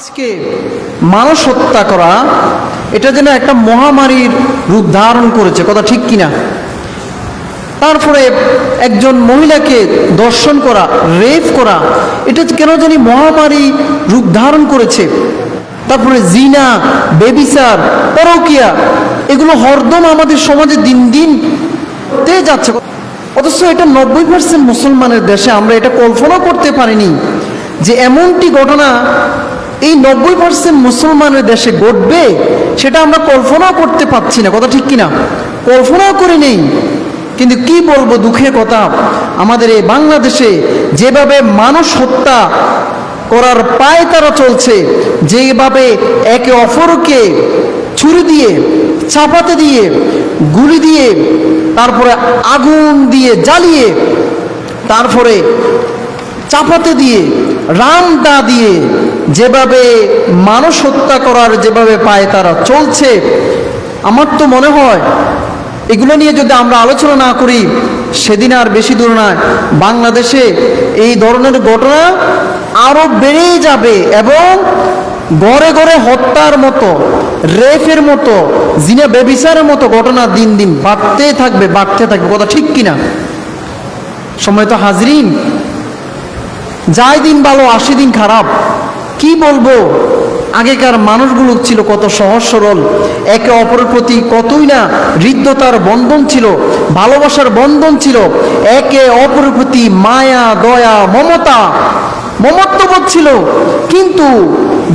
আজকে মানুষ হত্যা করা এটা যেন একটা মহামারীর রূপ ধারণ করেছে, কথা ঠিক কিনা? তারপরে একজন মহিলাকে ধর্ষণ করা, রেপ করা, এটা কেন জানি মহামারী রূপ ধারণ করেছে। তারপরে জিনা, বেবিচার, পরকীয়া, এগুলো হরদম আমাদের সমাজে দিন দিন তে যাচ্ছে। অথচ এটা 90% মুসলমানের দেশে আমরা এটা কল্পনা করতে পারিনি যে এমনটি ঘটনা এই 90% মুসলমানের দেশে ঘটবে, সেটা আমরা কল্পনা করতে পারছি না, কথা ঠিক কিনা? কল্পনা করে নেই। কিন্তু কি বলবো, দুঃখের কথা, আমাদের এই বাংলাদেশে যেভাবে মানুষ হত্যা করার পায় তারা চলছে, যেভাবে একে অপরকে ছুরি দিয়ে, চাপাতে দিয়ে, গুলি দিয়ে, তারপরে আগুন দিয়ে জ্বালিয়ে, তারপরে চাপাতে দিয়ে, রামদা দিয়ে যেভাবে মানুষ হত্যা করার যেভাবে পায় তারা চলছে, আমার তো মনে হয় এগুলো নিয়ে যদি আমরা আলোচনা না করি, সেদিন আর বেশি দূর নয়, বাংলাদেশে এই ধরনের ঘটনা আরো বেড়েই যাবে এবং ঘরে ঘরে হত্যার মতো, রেফের মতো, জিনা বেবিচারের মতো ঘটনা দিন দিন বাড়তেই থাকবে, কথা ঠিক কিনা? সময় তো হাজরিন, যায় দিন ভালো, 80 দিন খারাপ। কি বলবো, আগেকার মানুষগুলো ছিল কত সহজ সরল, একে অপরের প্রতি কতই না হৃদ্যতার বন্ধন ছিল, ভালোবাসার বন্ধন ছিল, একে অপরের প্রতি মায়া, দয়া, মমত্ববোধ ছিল। কিন্তু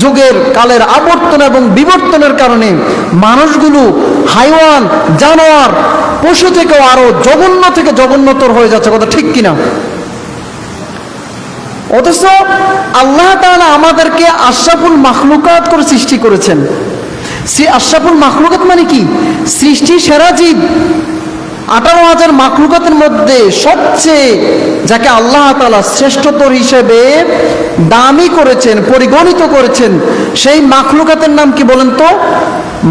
যুগের কালের আবর্তন এবং বিবর্তনের কারণে মানুষগুলো হাইওয়ান, জানোয়ার, পশু থেকেও আরো জঘন্য থেকে জঘন্যতর হয়ে যাচ্ছে, কথা ঠিক কিনা? অথচ আল্লাহ তাআলা আমাদেরকে আশরাফুল মাখলুকাত করে সৃষ্টি করেছেন। আশরাফুল মাখলুকাত মানে কি? সৃষ্টি সেরা জীব। 18,000 মাখলুকাতের মধ্যে সবচেয়ে যাকে আল্লাহ তাআলা শ্রেষ্ঠতর হিসেবে দামি করেছেন, পরিগণিত করেছেন, সেই মাখলুকাতের নাম কি বলেন তো?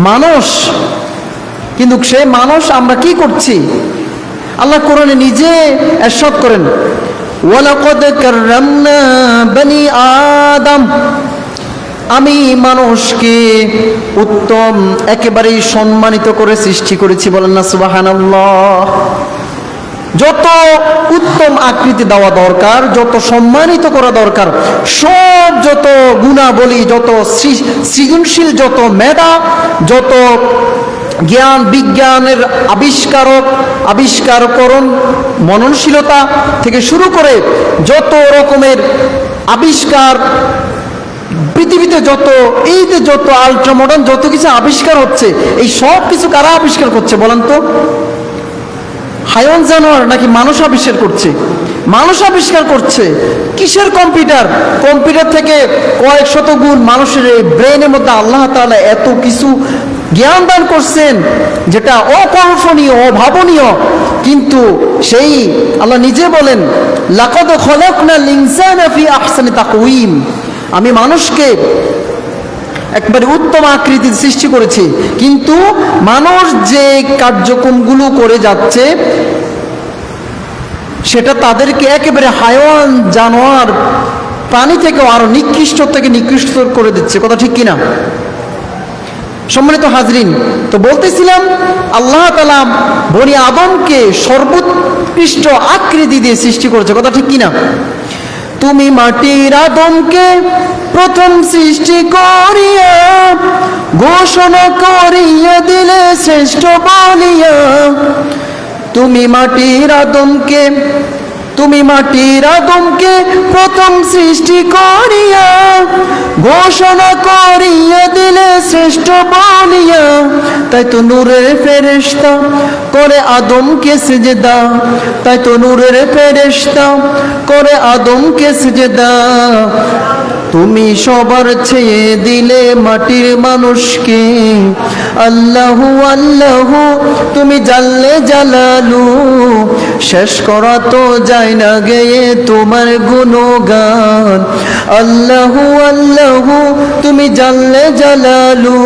মানুষ। কিন্তু সেই মানুষ আমরা কি করছি? আল্লাহ কোরআনে নিজে ইরশাদ করেন, ওয়ালাকাদ কাররামনা বনি আদম, আমি মানুষকে উত্তম, একেবারেই সম্মানিত করে সৃষ্টি করেছি, বলেন না সুবহানাল্লাহ। যত উত্তম আকৃতি দেওয়া দরকার, যত সম্মানিত করা দরকার, সব যত গুণাবলী, যত সৃজনশীল, যত মেধা, যত জ্ঞান বিজ্ঞানের আবিষ্কারকরণ, মননশীলতা থেকে শুরু করে যত রকমের আবিষ্কার পৃথিবীতে, যত আল্ট্রা মডার্ন যত কিছু আবিষ্কার হচ্ছে, এই সব কিছু কারা আবিষ্কার করছে বলেন তো? হাইওয়ান, জানোয়ার নাকি মানুষ আবিষ্কার করছে? মানুষ আবিষ্কার করছে। কিসের কম্পিউটার? কম্পিউটার থেকে কয়েক শত গুণ মানুষের এই ব্রেনের মধ্যে আল্লাহ তাআলা এত কিছু জ্ঞান দান করছেন যেটা অকল্পনীয়, অভাবনীয়। কিন্তু সেই আল্লাহ নিজে বলেন, লাকাদ খলাকনাল ইনসানা ফি আহসানি তাকওয়িম, আমি মানুষকে একবারে উত্তম আকৃতির সৃষ্টি করেছি। কিন্তু মানুষ যে কার্যক্রমগুলো করে যাচ্ছে, সেটা তাদেরকে একেবারে হাইওয়ান, জানোয়ার, প্রাণী থেকেও আরো নিকৃষ্ট থেকে নিকৃষ্ট করে দিচ্ছে, কথা ঠিক কিনা? সম্মানিত হাজরিন, তো বলতেছিলাম আল্লাহ তাআলা বনি আদমকে সর্বোৎকৃষ্ট আকৃতি দিয়ে সৃষ্টি করেছে, কথা ঠিক কিনা? তুমি মাটির আদমকে প্রথম সৃষ্টি করিয়া ঘোষণা করিয়া দিলে শ্রেষ্ঠ বলিয়া। তুমি মাটির আদমকে প্রথম সৃষ্টি করিয়া ঘোষণা করিয়া দিলে শ্রেষ্ঠ বলিয়া। তাই তো নূরের ফেরেশতা করে আদমকে সিজদা, তাই তো নূরের ফেরেশতা করে আদমকে সিজদা। তুমি সবার ছেয়ে দিলে মাটির মানুষকে, আল্লাহু আল্লাহু তুমি জাল্লে জালালু, শেষ করা তো যায় না গেয়ে তোমার গুণগান। আল্লাহু আল্লাহু তুমি জাল্লে জালালু,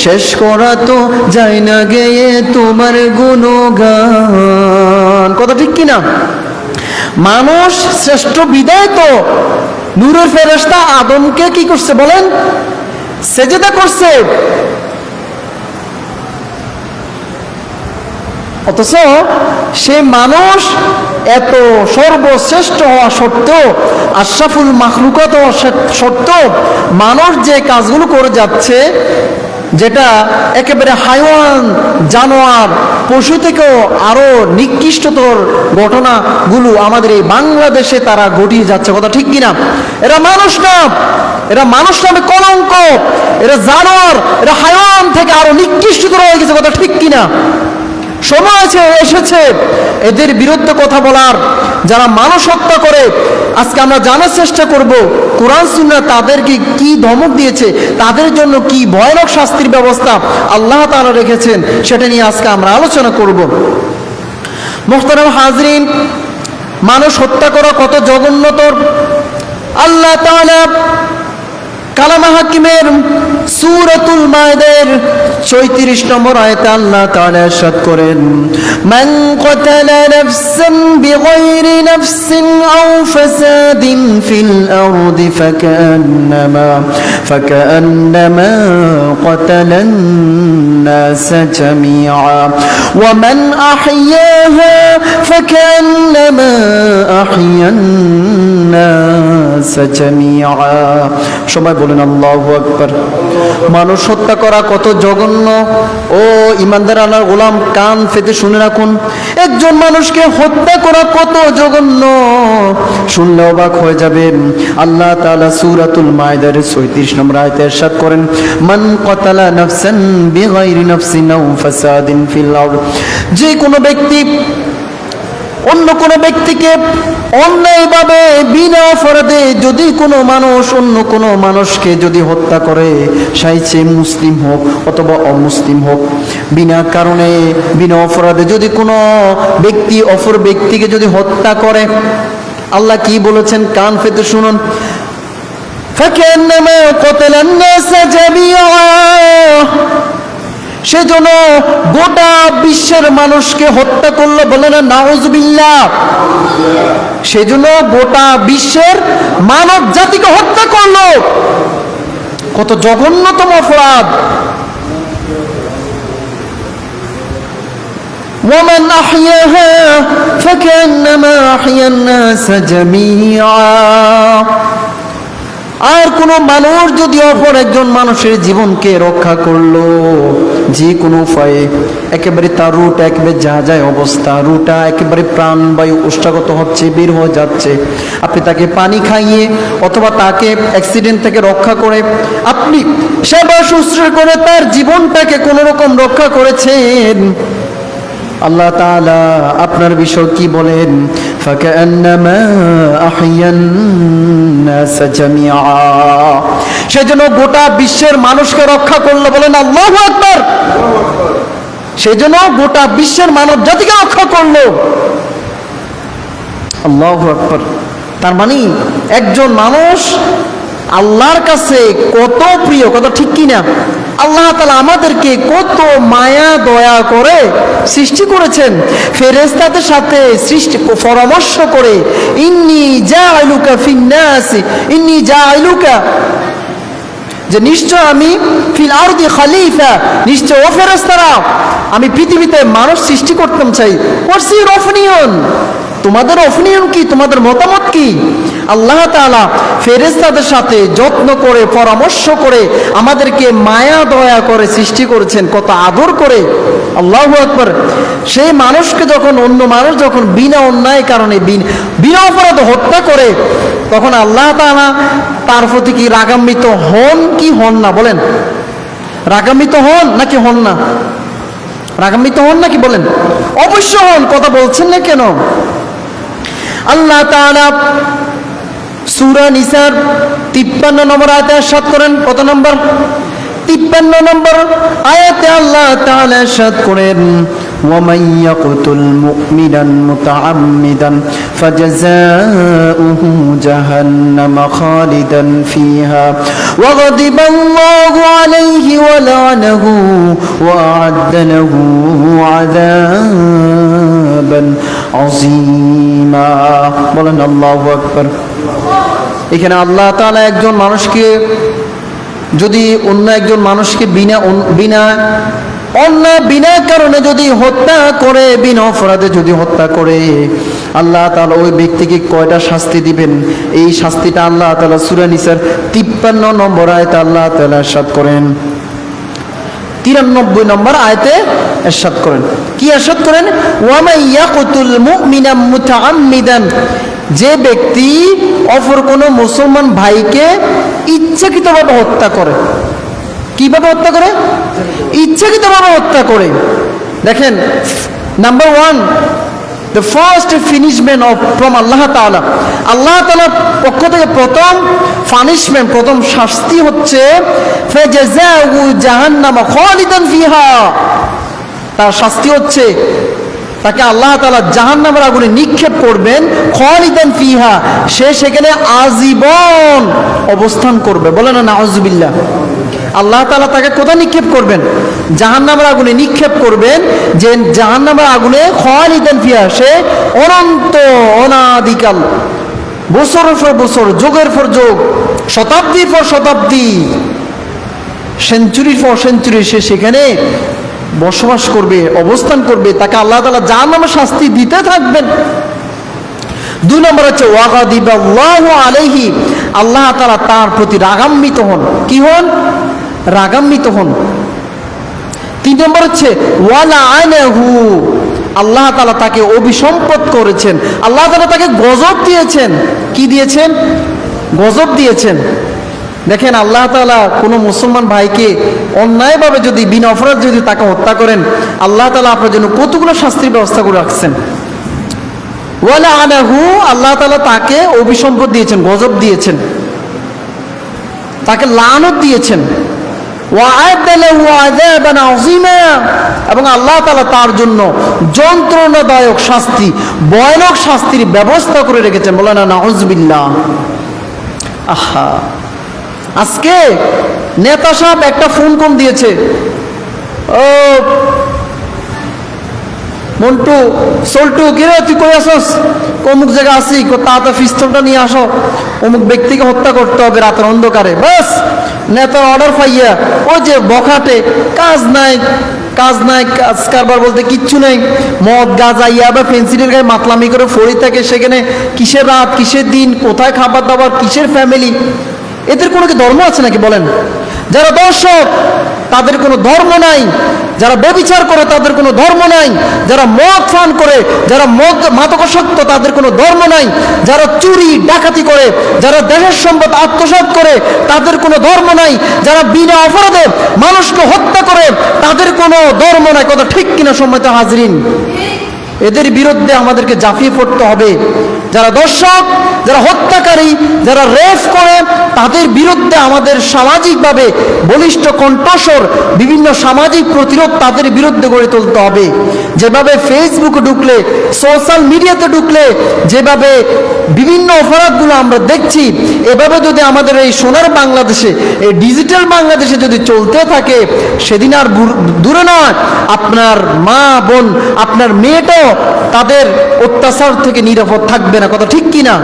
শেষ করা তো যায় না গেয়ে তোমার গুণগান, কথা ঠিক কিনা? মানুষ শ্রেষ্ঠ বিদায় তো নূরের ফেরেশতা আদমকে কি করছে বলেন? সেজদা করছে। অথচ সে মানুষ এত সর্বশ্রেষ্ঠ হওয়া সত্ত্বেও, আশরাফুল মাখলুকাত হওয়া সত্ত্বেও মানুষ যে কাজগুলো করে যাচ্ছে, যেটা একেবারে হাইওয়ান, জানোয়ার, পশু থেকেও আরো নিকৃষ্টতর ঘটনাগুলো আমাদের এই বাংলাদেশে তারা ঘটিয়ে যাচ্ছে। কথা ঠিক কিনা? এরা মানুষ না, এরা মানুষ নামে কলঙ্ক, এরা জানোয়ার, এরা হাইওয়ান থেকে আরো নিকৃষ্টতর হয়ে গেছে। কথা ঠিক কিনা? সময় এসেছে এদের বিরুদ্ধে কথা বলার। যারা মানুষ হত্যা করে, আজকে আমরা জানার চেষ্টা করব কোরআন সুন্নাহ তাদেরকে কি ধমক দিয়েছে, তাদের জন্য কি ভয়ানক শাস্তির ব্যবস্থা আল্লাহ তাআলা রেখেছেন, সেটা নিয়ে আজকে আমরা আলোচনা করব। মুহতারাম হাজরিন, মানুষ হত্যা করা কত জঘন্যতর। আল্লাহ তাআলা কালামে হাকিমের সূরাতুল মায়েদার ৩৬ নম্বর আয়াতে আল্লাহ তাআলা ইরশাদ করেন, মান কাতালা নাফসান বিগাইরি নাফসিন আও ফাসাদিন ফিল আরদি ফাকান্নামা কাতালান নাস জামিআ ওয়া মান আহইয়াহা ফাকান্নামা আহইয়ান নাস জামিআ। সবাই বলেন আল্লাহু আকবার। মানুষ হত্যা করা কত জঘন্য। ও ইমানদার আল্লাহর গোলাম, কান পেতে শুনে রাখুন, একজন মানুষকে হত্যা করা কত জঘন্য, শুনলে অবাক হয়ে যাবেন। আল্লাহ তাআলা সূরাতুল মায়েদার ৩৬ নম্বর আয়াতে ইরশাদ করেন, মান কাতালা নাফসান বিগাইরি নাফসিন আও ফাসাদিন ফিল আরদ। যে কোনো ব্যক্তি অন্য কোনো ব্যক্তিকে অন্যায়ভাবে বিনা অপরাধে যদি কোনো মানুষ অন্য কোনো মানুষকে যদি হত্যা করে, সে মুসলিম হোক অথবা অমুসলিম হোক, বিনা কারণে বিনা অপরাধে যদি কোনো ব্যক্তি অপর ব্যক্তিকে যদি হত্যা করে, আল্লাহ কি বলেছেন কান পেতে শুনুন, ফাকান্নামা কাতালান নাস জামিআ। সেজন্য গোটা বিশ্বের মানুষকে হত্যা করলো, বলে না নাউজুবিল্লাহ। সেজন্য গোটা বিশ্বের মানব জাতিকে হত্যা করলো। কত জঘন্যতম অপরাধ। ওয়ামান আহইয়াহা ফাকান্নামা আহইয়ান নাস জামিআ। আর কোন মানুষ যদি অপর একজন মানুষের জীবনকে রক্ষা করলো যে কোনো উপায়ে, একেবারে তার রুট একেবারে যা যায় অবস্থা, রুটা একেবারে প্রাণবায়ু ওষ্ঠাগত হচ্ছে, বের হয়ে যাচ্ছে, আপনি তাকে পানি খাইয়ে অথবা তাকে অ্যাক্সিডেন্ট থেকে রক্ষা করে আপনি সেবা শুশ্রূষা করে তার জীবনটাকে কোনো রকম রক্ষা করেছেন, আল্লাহ তাআলা আপনার বিষয় কি বলেন? ফাকান্নামা আহইয়ান নাস জামিআ। সেজন্য গোটা বিশ্বের মানুষকে রক্ষা করলো, বলেন আল্লাহু আকবার। সেজন্য গোটা বিশ্বের মানব জাতিকে রক্ষা করলো, আল্লাহু আকবার। তার মানে একজন মানুষ আল্লাহর কাছে কত প্রিয়, কত ঠিক কিনা? আল্লাহ তাআলা আমাদেরকে কত মায়া দয়া করে সৃষ্টি করেছেন, ফেরেশতাদের সাথে সৃষ্টি পরামর্শ করে, ইন্নী জাইলুকা ফিন্নাস, ইন্নী জাইলুকা, যে নিশ্চয় আমি ফিল আরদি খলিফা, নিশ্চয় ও ফেরেশতারা আমি পৃথিবীতে মানুষ সৃষ্টি করতে চাই। What's your opinion? তোমাদের অপিনিয়ন কি, তোমাদের মতামত কি? আল্লাহ তাআলা ফেরেশতাদের সাথে যত্ন করে পরামর্শ করে আমাদেরকে মায়া দয়া করে সৃষ্টি করেছেন, কত আদর করে। আল্লাহু আকবার। সেই মানুষকে যখন অন্য মানুষ যখন বিনা অন্যায় কারণে বিনা অপরাধে হত্যা করে, তখন আল্লাহ তাআলা তার প্রতি কি রাগান্বিত হন কি হন না? বলেন, রাগান্বিত হন নাকি হন না? রাগান্বিত হন নাকি বলেন? অবশ্য হন। কথা বলছেন না কেন? আল্লাহ তাআলা সূরা নিসার 53 নম্বর আয়াতে ইরশাদ করেন। কত নম্বর? 53 নম্বর আয়াতে আল্লাহ তাআলা ইরশাদ করেন, ومن يقتل مؤمنا متعمدا فجزاؤه جهنم خالدا فيها وغضب الله عليه ولعنه وأعد له عذابا عظيما. বলেন আল্লাহু আকবার। এখানে আল্লাহ তাআলা একজন মানুষকে যদি অন্য একজন মানুষকে বিনা কারণে যদি হত্যা করে, বিনা অপরাধে যদি হত্যা করে, আল্লাহ তাআলা ওই ব্যক্তিকে কয়টা শাস্তি দিবেন? এই শাস্তিটা আল্লাহ তাআলা সূরা নিসার 53 নম্বর আয়াতে আল্লাহ তাআলা ইরশাদ করেন, 93 নম্বর আয়াতে ইরশাদ করেন। কি ইরশাদ করেন? ওয়া মান ইয়াকতুল মুমিনা মুতাআম্মিদান, যে ব্যক্তি অপর কোনো মুসলমান ভাইকে ইচ্ছাকৃতভাবে হত্যা করে। কিভাবে হত্যা করে? ইচ্ছাকৃতভাবে হত্যা করে। দেখেন, number 1, the first punishment from আল্লাহ তাআলা, আল্লাহ তাআলার পক্ষ থেকে প্রথম পানিশমেন্ট, প্রথম শাস্তি হচ্ছে ফাজাযাউ জাহান্নাম খালিদান ফিহা, তার শাস্তি হচ্ছে তাকে আল্লাহ তাআলা জাহান্নামের আগুনে নিক্ষেপ করবেন, খালিদান ফিহা, সে সেখানে আজীবন অবস্থান করবে। বলে না নাউজুবিল্লাহ। আল্লাহ তাআলা তাকে কোথায় নিক্ষেপ করবেন? জাহান্নামের আগুনে নিক্ষেপ করবেন, যে জাহান্নামের আগুনে খালিদান ফিহা, সে অনন্ত অনাদিকাল, বছরের পর বছর, যুগের পর যুগ, শতাব্দীর পর শতাব্দী, সেঞ্চুরির পর সেঞ্চুরি সে সেখানে বসবাস করবে, অবস্থান করবে। তাকে আল্লাহ তাআলা জাহান্নামের শাস্তি দিতে থাকবেন। 2 নম্বর হচ্ছে ওয়াগাদিবাল্লাহু আলাইহি, আল্লাহ তাআলা তার প্রতি রাগান্বিত হন। কি হন? রাগান্বিত হন। 3 নম্বর হচ্ছে ওয়ালাআনাহু, আল্লাহ তাআলা তাকে অভিসম্পদ করেছেন, আল্লাহ তাআলা তাকে গজব দিয়েছেন। কি দিয়েছেন? গজব দিয়েছেন। দেখেন, আল্লাহ তাআলা কোনো মুসলমান ভাইকে অন্যায়ভাবে যদি বিনা অপরাধ যদি তাকে হত্যা করেন, আল্লাহ তাআলা আপনার জন্য কতগুলো শাস্তির ব্যবস্থা করে রাখছেন। ওয়ালাআনাহু, আল্লাহ তাআলা তাকে অভিসম্পদ দিয়েছেন, গজব দিয়েছেন, তাকে লানত দিয়েছেন। ওয়াআদ্দা লাহু আযাবান আযীমা, এবং আল্লাহ তাআলা তার জন্য যন্ত্রণাদায়ক শাস্তি, ভয়ানক শাস্তির ব্যবস্থা করে রেখেছেন। বলে না নাউজুবিল্লাহ। আহা, আজকে নেতা সাহেব একটা ফোন কল দিয়েছে, ও মন্টু, সল্টু, কিরে তুই কই আসস? অমুক জায়গা আসি, তাড়াতাড়ি পিস্তলটা নিয়ে আসো, অমুক ব্যক্তিকে হত্যা করতে হবে রাতের অন্ধকারে। বাস, নেতার অর্ডার পাইয়া ওই যে বখাটে, কাজ নাই কাজ কারবার বলতে কিচ্ছু নেই, মদ গাঁজা ইয়াবা ফেন্সিলের গায়ে মাতলামি করে ফড়ি থাকে, সেখানে কিসের রাত, কিসের দিন, কোথায় খাবার দাবার, কিসের ফ্যামিলি, এদের কোনো কি ধর্ম আছে নাকি? বলেন। যারা দর্শক তাদের কোনো ধর্ম নাই, যারা ব্যভিচার করে তাদের কোনো ধর্ম নাই, যারা মদ পান করে, যারা মাদকাসক্ত তাদের কোনো ধর্ম নাই, যারা চুরি ডাকাতি করে, যারা দেশের সম্পদ আত্মসাৎ করে তাদের কোনো ধর্ম নাই, যারা বিনা অপরাধে মানুষকে হত্যা করে তাদের কোনো ধর্ম নাই। কথা ঠিক কিনা সম্মানিত হাজরিন? এদের বিরুদ্ধে আমাদেরকে ঝাঁপিয়ে পড়তে হবে। যারা দর্শক, যারা হত্যাকারী, যারা রেপ করে, তাদের বিরুদ্ধে আমাদের সামাজিকভাবে বলিষ্ঠ কণ্ঠস্বর, বিভিন্ন সামাজিক প্রতিরোধ তাদের বিরুদ্ধে গড়ে তুলতে হবে। যেভাবে ফেসবুকে ঢুকলে, সোশ্যাল মিডিয়াতে ঢুকলে যেভাবে বিভিন্ন অপরাধগুলো আমরা দেখছি, এভাবে যদি আমাদের এই সোনার বাংলাদেশে, এই ডিজিটাল বাংলাদেশে যদি চলতে থাকে, সেদিন আর দূরে নয়, আপনার মা বোন, আপনার মেয়েটাও তাদের অত্যাচার থেকে নিরাপদ থাকবে না। কথা ঠিক কিনা?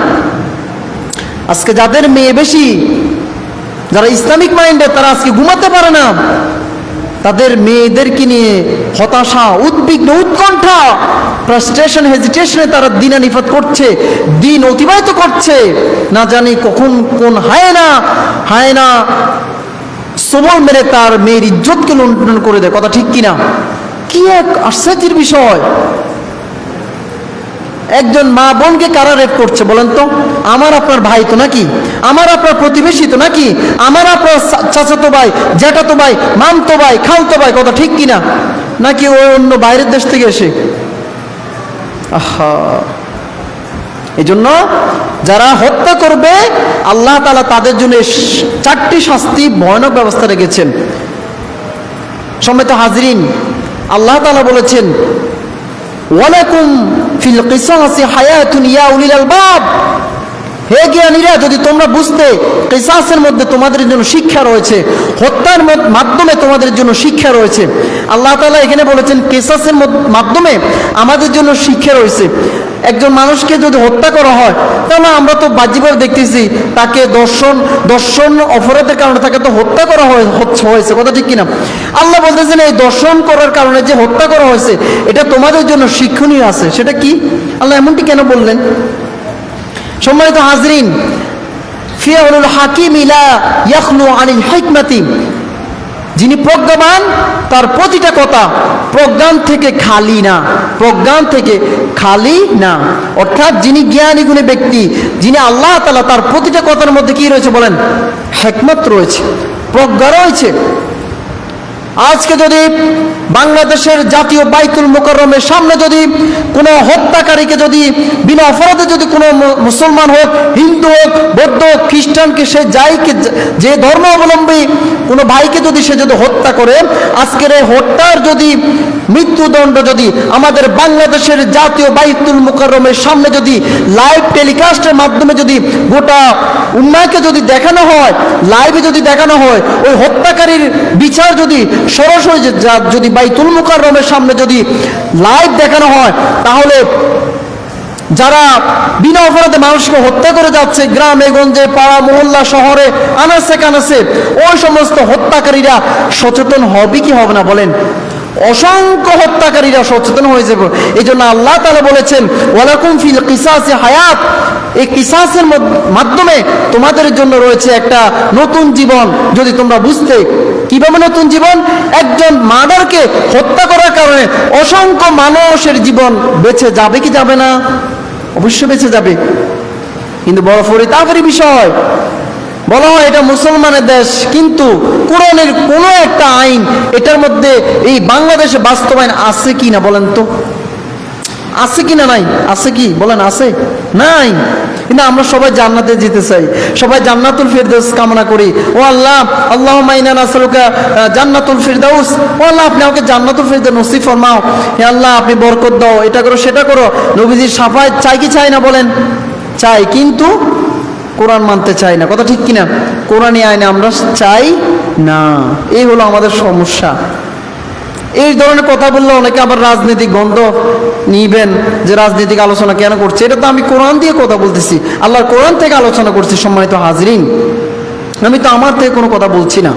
আজকে যাদের মেয়ে বেশি, যারা ইসলামিক মাইন্ডের, তারা আজকে ঘুমাতে পারে না, তাদের মেয়েদেরকে নিয়ে হতাশা, উদ্বিগ্ন, উৎকণ্ঠা, ফ্রাস্ট্রেশন, হেজিটেশনে তারা দিনানিফাত করছে, দিন অতিবাহিত করছে। না জানি কখন কোন হায়না সবল মেরে তার মেয়ের ইজ্জতকে লুণ্ঠন করে দেয়। কথা ঠিক কিনা? কি এক আশ্চর্যের বিষয়! একজন মা বোনকে কারা রেপ করছে বলেন তো? আমার আপনার ভাই তো নাকি? আমার আপনার প্রতিবেশী তো নাকি? আমার আপনার চাচাতো ভাই, জ্যাঠাতো ভাই, মামতো ভাই, খালতো ভাই। কথা ঠিক কিনা? নাকি ওই অন্য বাইরের দেশ থেকে এসে? আহা, এই জন্য যারা হত্যা করবে, আল্লাহ তাআলা তাদের জন্য 4টি শাস্তি ভয়ানক ব্যবস্থা রেখেছেন। সম্মানিত হাজরিন, আল্লাহ তাআলা বলেছেন, ওয়ালাকুম ফিল কিসাসি হায়াতুন ইয়া উলিল আলবাব, হে জ্ঞানীরা, যদি তোমরা বুঝতে কিসাসের মধ্যে তোমাদের জন্য শিক্ষা রয়েছে, হত্যার মাধ্যমে তোমাদের জন্য শিক্ষা রয়েছে। আল্লাহ তাআলা এখানে বলেছেন কিসাসের মাধ্যমে আমাদের জন্য শিক্ষা রয়েছে। একজন মানুষকে যদি হত্যা করা হয়, তাহলে আমরা তো বাহ্যিকভাবে দেখতেছি তাকে দর্শন অপরাধের কারণে তাকে তো হত্যা করা হয়েছে, কথা ঠিক কিনা? আল্লাহ বলতেছেন এই দর্শন করার কারণে যে হত্যা করা হয়েছে এটা তোমাদের জন্য শিক্ষণীয় আছে। সেটা কি? আল্লাহ এমনটি কেন বললেন? সম্মানিত হাজরিন, ফিআলুল হাকিম লা ইয়াখলু আনিল হিকমাতি, যিনি প্রজ্ঞাবান তার প্রতিটা কথা প্রজ্ঞান থেকে খালি না, প্রজ্ঞান থেকে খালি না। অর্থাৎ যিনি জ্ঞানী গুণী ব্যক্তি, যিনি আল্লাহ তাআলা, তার প্রতিটা কথার মধ্যে কি রয়েছে বলেন? হিকমত রয়েছে, প্রজ্ঞা রয়েছে। আজকে যদি বাংলাদেশের জাতীয় বাইতুল মুকাররমের সামনে যদি কোনো হত্যাকারীকে যদি বিনা অপরাধে যদি কোনো মুসলমান হোক, হিন্দু হোক, বৌদ্ধ হোক, খ্রিস্টানকে, সে যে ধর্ম অবলম্বী কোনো ভাইকে যদি সে যদি হত্যা করে, আজকের এই হত্যার যদি মৃত্যুদণ্ড যদি আমাদের বাংলাদেশের জাতীয় বাইতুল মুকাররমের সামনে যদি লাইভ টেলিকাস্টের মাধ্যমে যদি গোটা উম্মাহকে যদি দেখানো হয়, লাইভে যদি দেখানো হয়, ওই হত্যাকারীর বিচার যদি সরাসরি যদি বাইতুল মুকাররমের সামনে যদি লাইভ দেখানো হয়, তাহলে যারা বিনা অপরাধে মানুষকে হত্যা করে যাচ্ছে গ্রামে গঞ্জে, পাড়া মহল্লা, শহরে, আনাচে কানাচে, ওই সমস্ত হত্যাকারীরা সচেতন হবে কি হবে না বলেন? অসংখ্য হত্যাকারীরা সচেতন হয়ে যাবে। এই জন্য আল্লাহ তাআলা বলেছেন ওয়ালাকুম ফিল কিসাসি হায়াত, এই কিসাসের মাধ্যমে তোমাদের জন্য রয়েছে একটা নতুন জীবন। যদি তোমরা বুঝতে, কিভাবে নতুন জীবন? একজন মার্ডারকে হত্যা করার কারণে অসংখ্য মানুষের জীবন বেঁচে যাবে কি যাবে না? অবশ্যই বেঁচে যাবে। কিন্তু বড় পরিতাপের বিষয়, বলা হয় এটা মুসলমানের দেশ, কিন্তু কোরআনের কোনো একটা আইন এটার মধ্যে এই বাংলাদেশে বাস্তবায়ন আছে কি না বলেন তো? আছে কি না? নাই। আছে কি বলেন? আছে? নাই। কিন্তু আমরা সবাই জান্নাতে যেতে চাই, সবাই জান্নাতুল ফিরদাউস কামনা করি। ও আল্লাহ, আল্লাহুম্মা ইন্না নাসআলুকা জান্নাতুল ফিরদাউস, ও আল্লাহ আপনি আমাকে জান্নাতুল ফিরদাউস নসিব ফরমাও। হে আল্লাহ আপনি বরকত দাও, এটা করো সেটা করো। নবীজির শাফায়াত চাই কি চাই না বলেন? চাই, কিন্তু কোরআন মানতে চাই না, কথা ঠিক কিনা? কোরআনী আইনে আমরা চাই না, এই হলো আমাদের সমস্যা। এই ধরনের কথা বললে অনেকে আবার রাজনৈতিক গন্ধ নিবেন, যে রাজনৈতিক আলোচনা কেন করছে। এটা তো আমি কোরআন দিয়ে কথা বলতেছি, আল্লাহর কোরআন থেকে আলোচনা করছি। সম্মানিত হাজরিন, আমি তো আমার থেকে কোনো কথা বলছি না।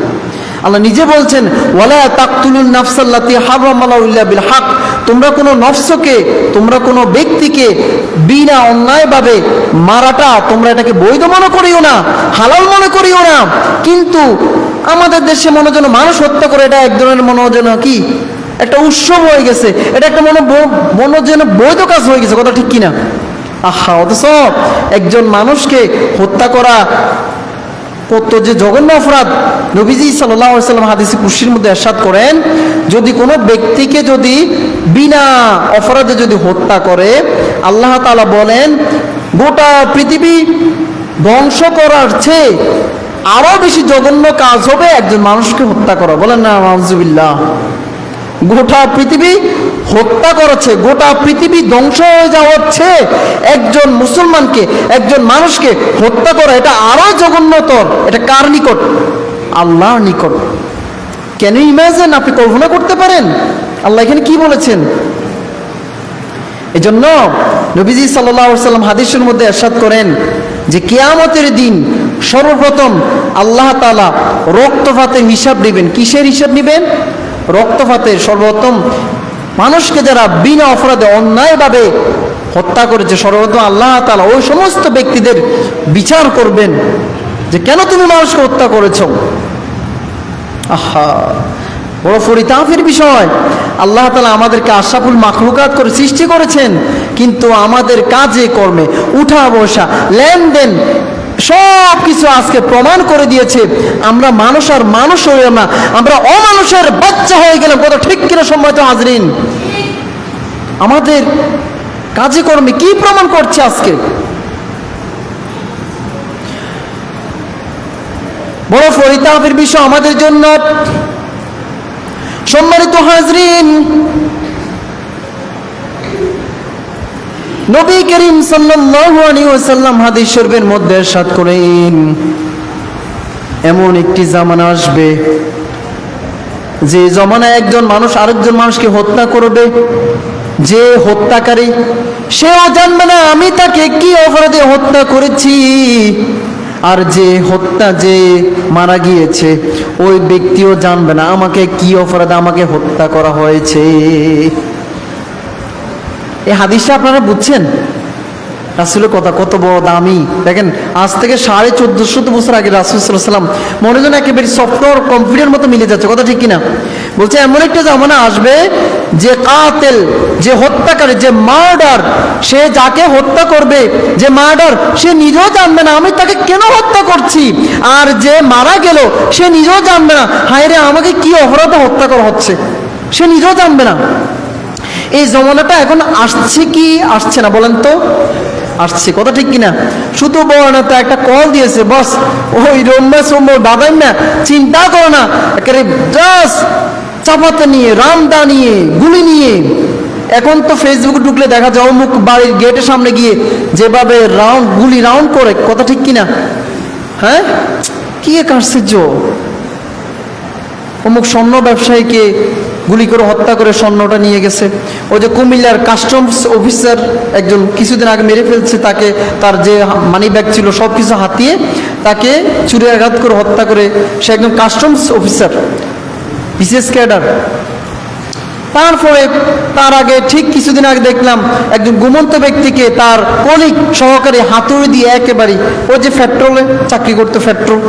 আল্লাহ নিজে বলছেন ওয়ালা তাকতুলুন নাফসাল্লাতী হারামাল্লাহু ইল্লা বিল হক, তোমরা কোনো নফসকে, তোমরা কোনো ব্যক্তিকে বিনা অন্যায়ভাবে মারাটা তোমরা এটাকে বৈধ মনে করিও না, হালাল মনে করিও না। কিন্তু আমাদের দেশে মনে যেন মানুষ হত্যা করে এটা এক ধরনের মনে যেন কি একটা উৎসব হয়ে গেছে, এটা একটা মনে যেন বৈধ কাজ হয়ে গেছে, কথা ঠিক কিনা? আহা, অথচ একজন মানুষকে হত্যা করা কত যে জঘন্য অপরাধ। নবীজি সাল্লাল্লাহু আলাইহি ওয়াসাল্লাম হাদিসে কুদসির মধ্যে ইরশাদ করেন, যদি কোনো ব্যক্তিকে যদি বিনা অপরাধে যদি হত্যা করে, আল্লাহ তাআলা বলেন গোটা পৃথিবী ধ্বংস করার চেয়ে আরো বেশি জঘন্য কাজ হবে একজন মানুষকে হত্যা করা। বলেন না নাউযুবিল্লাহ। গোটা পৃথিবী হত্যা করেছে, গোটা পৃথিবী ধ্বংস হয়ে যাওয়াচ্ছে একজন মুসলমানকে, একজন মানুষকে হত্যা করা, এটা আরো জঘন্যতর। এটা কার নিকট? আল্লাহর নিকট। Can you imagine? আপনি কল্পনা করতে পারেন আল্লাহ এখানে কি বলেছেন? এজন্য নবীজি সাল্লাল্লাহু আলাইহি ওয়াসাল্লাম হাদিসের মধ্যে ইরশাদ করেন যে কিয়ামতের দিন সর্বপ্রথম আল্লাহ তাআলা রক্তপাতের হিসাব নেবেন। কিসের হিসাব নেবেন? রক্তপাতের। সর্বপ্রথম মানুষকে যারা বিনা অপরাধে অন্যায়ভাবে হত্যা করেছে, সর্বপ্রথম আল্লাহ তাআলা ওই সমস্ত ব্যক্তিদের বিচার করবেন যে কেন তুমি মানুষকে হত্যা করেছ। আহা, বড় পরিতাপের বিষয়। আল্লাহ তাআলা আমাদেরকে আশরাফুল মাখলুকাত করে সৃষ্টি করেছেন, কিন্তু আমাদের কাজে কর্মে, উঠা বসা, লেনদেন সব কিছু আজকে প্রমাণ করে দিয়েছে আমরা মানুষ আর মানুষ হইলাম না, আমরা অমানুষের বাচ্চা হয়ে গেলাম। কথা ঠিক কিনা সম্মানিত হাজরিন? আমাদের কাজে কর্মে কি প্রমাণ করছে আজকে? বড় পরিতাপের বিষয় আমাদের জন্য। সম্মানিত হাজরিন, নবী করিম সাল্লাল্লাহু আলাইহি ওয়াসাল্লাম হাদিস শরীফের মধ্যে ইরশাদ করেন, এমন একটি জামানা আসবে যে জমানায় একজন মানুষ আরেকজন মানুষকে হত্যা করবে, যে হত্যাকারী সেও জানবে না আমি তাকে কি অপরাধে হত্যা করেছি, আর যে মারা গিয়েছে ওই ব্যক্তিও জানবে না আমাকে কি অপরাধে আমাকে হত্যা করা হয়েছে। এই হাদিসটা আপনারা বুঝছেন? রাসূলের কথা কত বড় দামি। দেখেন, আজ থেকে 1450 বছর আগে রাসূল সাল্লাল্লাহু আলাইহি ওয়াসাল্লাম মনে যেন একেবারে সফটওয়্যার কম্পিউটার মতো মিলে যাচ্ছে, কথা ঠিক কিনা? বলছে এমন একটা জামানা আসবে যে কাতেল, যে হত্যাকারী, যে মার্ডার, সে যাকে হত্যা করবে, যে মার্ডার, সে নিজেও জানবে না আমি তাকে কেন হত্যা করছি, আর যে মারা গেল সে নিজেও জানবে না হায় রে আমাকে কি অপরাধে হত্যা করা হচ্ছে, সে নিজেও জানবে না। এই জমানাটা এখন আসছে কি আসছে না বলেন তো? আসছে, কথা ঠিক কিনা? শুধু বর্ণা তো একটা কল দিয়েছে, বস ওই রম্বা সোম্বা বাদাম না, চিন্তা করো না, একেবারে জাস্ট চাপাতা নিয়ে, রামদা নিয়ে, গুলি নিয়ে। এখন তো ফেসবুকে ঢুকলে দেখা যায় অমুক বাড়ির গেটের সামনে গিয়ে যেভাবে গুলি রাউন্ড করে, কথা ঠিক কিনা? হ্যাঁ, কি এক আশ্চর্য! অমুক স্বর্ণ ব্যবসায়ীকে গুলি করে হত্যা করে স্বর্ণটা নিয়ে গেছে। ওই যে কুমিল্লার কাস্টমস অফিসার একজন কিছুদিন আগে মেরে ফেলছে তাকে, তার যে মানি ব্যাগ ছিল সব কিছু হাতিয়ে তাকে ছুরিয়াঘাত করে হত্যা করে, সে একজন কাস্টমস অফিসার, বিশেষ ক্যাডার। তারপরে তার আগে ঠিক কিছুদিন আগে দেখলাম একজন ঘুমন্ত ব্যক্তিকে তার কলিগ সহকারী হাতুড়ি দিয়ে একেবারে, ওই যে পেট্রোলে চাকরি করতো, পেট্রোল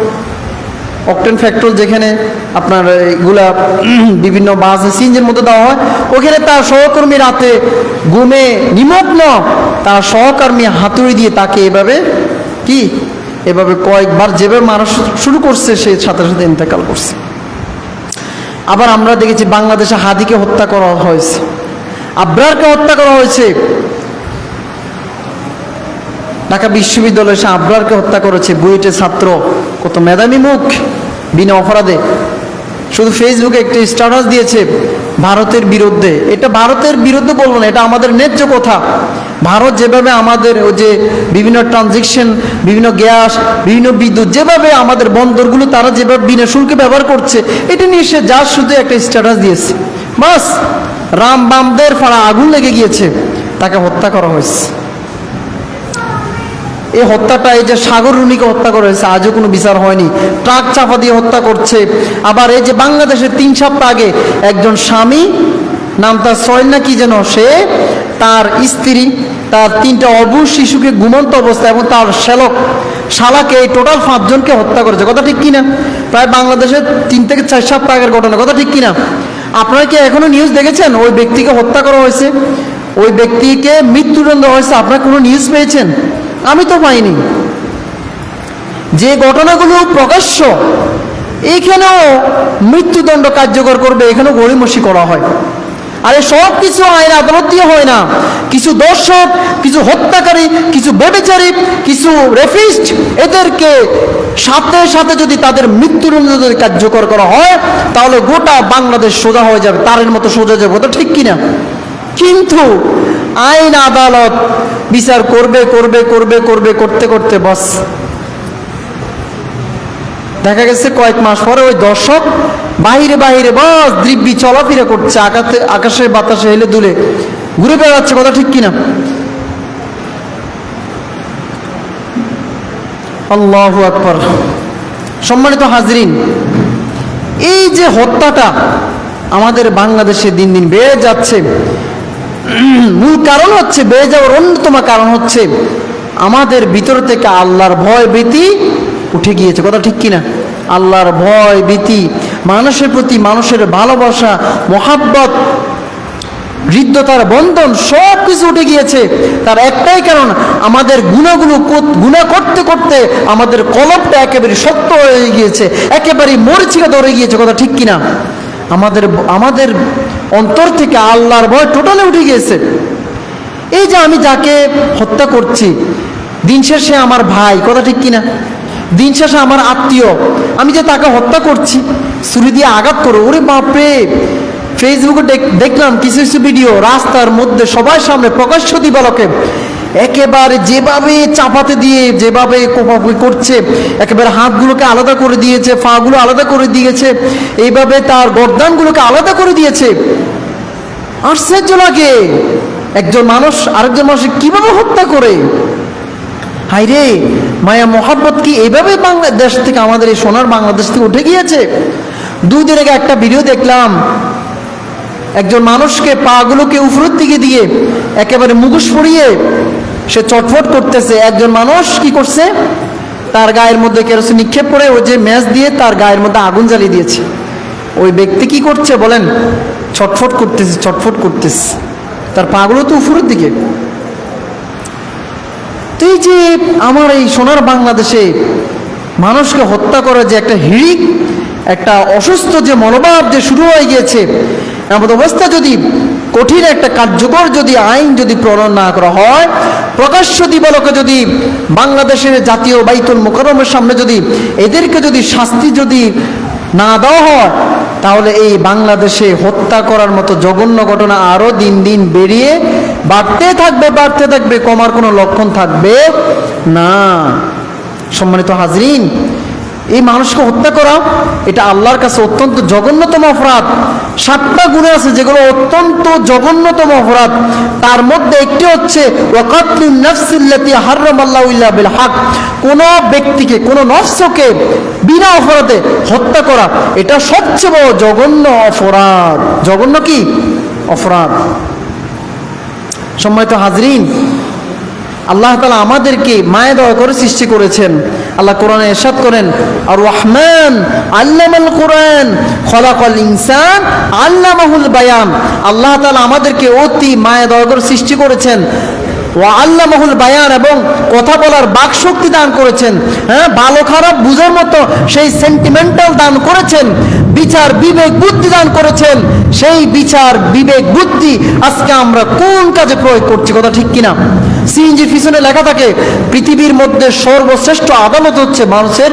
অকটেন পেট্রোল যেখানে আপনার এগুলা বিভিন্ন বাস সিএনজির মধ্যে দেওয়া হয়, ওখানে তার সহকর্মী রাতে ঘুমে নিমগ্ন, তার সহকর্মী হাতুড়ি দিয়ে তাকে এভাবে কয়েকবার যেভাবে মারা শুরু করছে, সে সাথে সাথে ইন্তেকাল করছে। আবার আমরা দেখেছি বাংলাদেশে হাদিকে হত্যা করা হয়েছে, আবরারকে হত্যা করা হয়েছে। ঢাকা বিশ্ববিদ্যালয়ে সে আবরারকে হত্যা করেছে, বুয়েটের ছাত্র, কত মেধাবী মুখ, বিনা অপরাধে। শুধু ফেসবুকে একটি স্ট্যাটাস দিয়েছে ভারতের বিরুদ্ধে। এটা ভারতের বিরুদ্ধে বলবো না, এটা আমাদের ন্যায্য কথা। ভারত যেভাবে আমাদের ওই যে বিভিন্ন ট্রানজেকশন, বিভিন্ন গ্যাস, বিভিন্ন বিদ্যুৎ, যেভাবে আমাদের বন্দরগুলো তারা যেভাবে বিনা শুল্কে ব্যবহার করছে, এটা নিয়ে সে যা শুধু একটা স্ট্যাটাস দিয়েছে, বাস রাম বামদের ফাড়া আগুন লেগে গিয়েছে, তাকে হত্যা করা হয়েছে। এই হত্যাটা, এই যে সাগর রুনিকে হত্যা করা হয়েছে, আজও কোনো বিচার হয়নি, ট্রাক চাপা দিয়ে হত্যা করছে। আবার এই যে বাংলাদেশে 3 সপ্তাহ আগে একজন স্বামী, নাম তার সয়েল না কি যেন, সে তার স্ত্রী, তার 3টা অবুঝ শিশুকে ঘুমন্ত অবস্থা এবং তার শালাকে, এই টোটাল 5 জনকে হত্যা করেছে, কথা ঠিক কিনা? প্রায় বাংলাদেশে 3 থেকে 4 সপ্তাহ আগের ঘটনা, কথা ঠিক কিনা? আপনারা কি এখনো নিউজ দেখেছেন? ওই ব্যক্তিকে হত্যা করা হয়েছে, ওই ব্যক্তিকে মৃত্যুদণ্ড হয়েছে, আপনারা কোনো নিউজ পেয়েছেন? আমি তো পাইনি। যে ঘটনাগুলো প্রকাশ্য, এইখানেও মৃত্যুদণ্ড কার্যকর করবে, এখানেও গড়িমসি করা হয়। আর এই সব কিছু আইন আদালত দিয়ে হয় না। কিছু দর্শক, কিছু হত্যাকারী, কিছু ব্যভিচারী, কিছু রেপিস্ট, এদেরকে সাথে সাথে যদি তাদের মৃত্যুদণ্ড কার্যকর করা হয়, তাহলে গোটা বাংলাদেশ সোজা হয়ে যাবে, তারের মতো সোজা যাবে, তো ঠিক কিনা? কিন্তু আইন আদালত বিচার করবে করতে করতে বাস দেখা গেছে কয়েক মাস পরে ওই দর্শক বাহিরে বাস দিব্যি চলাফেরা করছে, আকাশে বাতাসে হেলে দুলে ঘুরে বেড়াচ্ছে, কথা ঠিক কিনা? আল্লাহু আকবার। সম্মানিত হাজরিন, এই যে হত্যাটা আমাদের বাংলাদেশে দিন দিন বেড়ে যাচ্ছে, মূল কারণ হচ্ছে, বেড়ে যাওয়ার অন্যতম কারণ হচ্ছে আমাদের ভিতর থেকে আল্লাহর ভয় ভীতি উঠে গিয়েছে, কথা ঠিক কিনা? আল্লাহর ভয় ভীতি, মানুষের প্রতি মানুষের ভালোবাসা, মহাব্বত, হৃদ্যতার বন্ধন সব কিছু উঠে গিয়েছে। তার একটাই কারণ, আমাদের গুনাহ করতে করতে আমাদের কলবটা একেবারে শক্ত হয়ে গিয়েছে, একেবারে মরিচিকা ধরে গিয়েছে, কথা ঠিক কিনা? আমাদের অন্তর থেকে আল্লাহর ভয় টোটালে উঠে গিয়েছে। এই যে আমি যাকে হত্যা করছি, দিন শেষে আমার ভাই, কথা ঠিক কিনা? দিন শেষে আমার আত্মীয়, আমি যে তাকে হত্যা করছি, ছুরি দিয়ে আঘাত করো, ওরে বাপরে! ফেসবুকে দেখলাম কিছু ভিডিও, রাস্তার মধ্যে সবার সামনে প্রকাশ্য দিবালোকে একেবারে যেভাবে চাপাতে দিয়ে যেভাবে কোপাকুপি করছে, একেবারে হাতগুলোকে আলাদা করে দিয়েছে, পাগুলো আলাদা করে দিয়েছে, এইভাবে তার গর্দানগুলোকে আলাদা করে দিয়েছে। আশ্চর্য লাগে, একজন মানুষ আরেকজন মানুষকে কিভাবে হত্যা করে। হায়রে, মায়া মোহাব্বত কি এইভাবে বাংলাদেশ থেকে, আমাদের এই সোনার বাংলাদেশ থেকে উঠে গিয়েছে। 2 দিন আগে একটা ভিডিও দেখলাম, একজন মানুষকে পাগুলোকে উপরের দিকে দিয়ে একেবারে মুখোশ পরিয়ে সে চটফট করতেছে। একজন মানুষ কি করছে, তার গায়ের মধ্যে কেরোসিন নিক্ষেপ করে ওই যে ম্যাচ দিয়ে তার গায়ের মধ্যে আগুন জ্বালিয়ে দিয়েছে। ওই ব্যক্তি কি করছে বলেন? ছটফট করতেছে, ছটফট করতেছে, তার পাগুলো তো উপরের দিকে। তো এই যে আমার এই সোনার বাংলাদেশে মানুষকে হত্যা করা যে একটা হিড়িক, একটা অসুস্থ যে মনোভাব যে শুরু হয়ে গিয়েছে, এমন অবস্থা যদি কঠিন একটা কার্যকর যদি আইন যদি প্রণয়ন না করা হয়, প্রকাশ্য দিবালোকে যদি বাংলাদেশের জাতীয় বাইতুল মোকাররমের সামনে যদি এদেরকে যদি শাস্তি যদি না দেওয়া হয়, তাহলে এই বাংলাদেশে হত্যা করার মতো জঘন্য ঘটনা আরো দিন দিন বেরিয়ে বাড়তে থাকবে, কমার কোনো লক্ষণ থাকবে না। সম্মানিত হাজরিন, এই মানুষকে হত্যা করা এটা আল্লাহর কাছে অত্যন্ত জঘন্যতম অপরাধ। 7টা গুনাহ আছে যেগুলো অত্যন্ত জঘন্যতম অপরাধ। তার মধ্যে একটি হচ্ছে ওয়াকাতলুন নাফসিল্লাতী হারামাল্লাহু ইল্লা বিল হক, কোন ব্যক্তিকে, কোন নফসকে বিনা অপরাধে হত্যা করা, এটা সবচেয়ে বড় জঘন্য অপরাধ। জঘন্য কি অপরাধ। সম্মানিত হাজরিন, আল্লাহ তাআলা আমাদেরকে মায়া দয়া করে সৃষ্টি করেছেন। আল্লাহ কোরআনে ইরশাদ করেন, আর রহমান আল্লামাল কোরআন খলাকাল ইনসান আল্লামাহুল বায়ান। আল্লাহ তাআলা আমাদেরকে অতি মায়া দয়া করে সৃষ্টি করেছেন, ওয়া আল্লামাহুল বায়ান, এবং কথা বলার বাক শক্তি দান করেছেন। হ্যাঁ, ভালো খারাপ বুঝার মতো সেই সেন্টিমেন্টাল দান করেছেন, বিচার বিবেক বুদ্ধি দান করেছেন। সেই বিচার বিবেক বুদ্ধি আজকে আমরা কোন কাজে প্রয়োগ করছি? কথা ঠিক কিনা? সিএনজির পিছনে লেখা থাকে পৃথিবীর মধ্যে সর্বশ্রেষ্ঠ আদালত হচ্ছে মানুষের